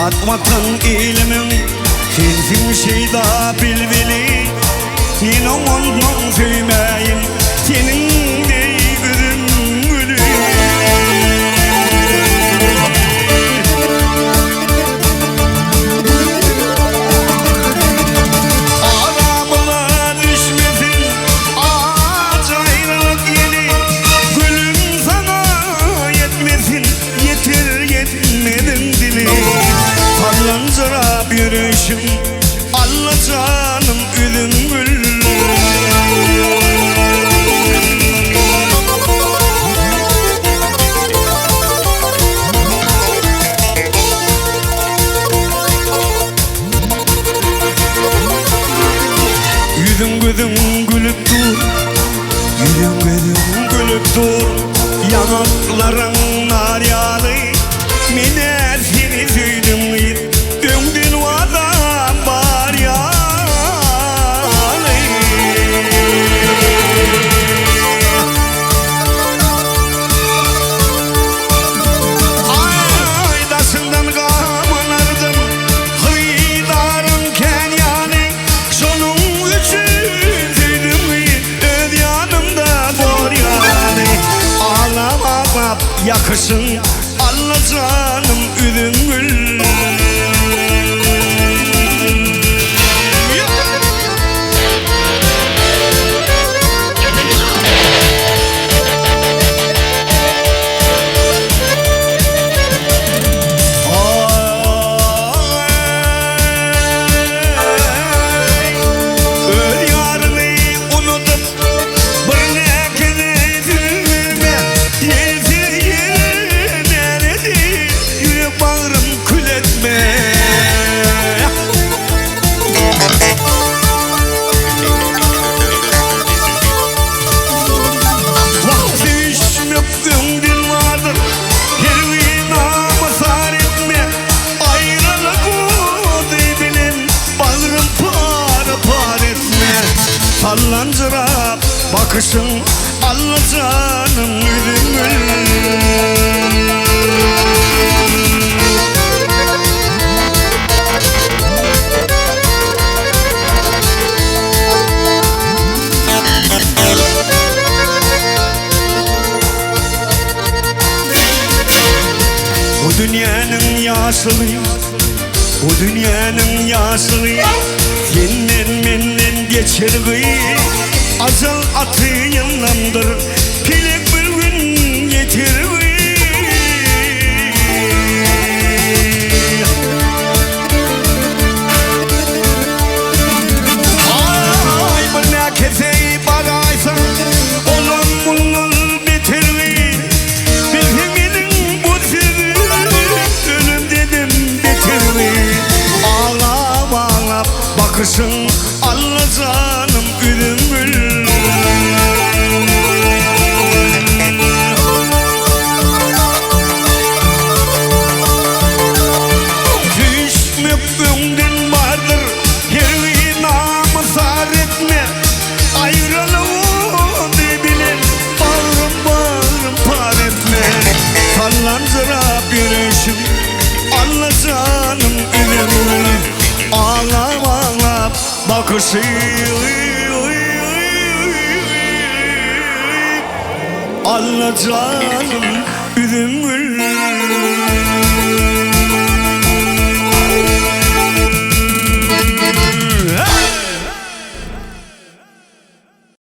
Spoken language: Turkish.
Atmatan ilimin sensin şeyda bilbili. Yine ondan söyleyin senin de ürün gülü. Arabına düşmesin ağaç ayrılık yeni. Gülüm sana yetmesin yeter yetmedin dili. Sallantıra yürüyüşüm Allah canım ülüm gül. Yüzüm gözüm gülüp dur, yüzüm gözüm gülüp dur. Yanakların nar yağlı, mine seni söydüm döndün adam var ya. Aydasından kamanardım hıydarım kenyanı. Şunun için söydüm öd yanımda var yani. Ağlamamak yakışın Allah canım ürün gül. Sallantıra bakışın Allah canım ülüm Bu dünyanın yaşlıyım, bu dünyanın yaşlıyım. Seninle menden geçer gıyı, azal atıyınlandır, pilek bir gün yeter gıyı. Ay bana keseyi bagaysan, olan bunun beter gıyı. Bilginin bu sırrı, ölüm dedim beter gıyı. Ağlap ağlap bakışın Allah canım ülüm gül. Düşmek ömrün vardır, her namı sar etme. Ayrılığı bilir, bağrım bağrım par etme. Sallantıra yürüyüşüm Allah canım ülüm gül. Ağlam ağlam bakışı Allah canım ülüm gül.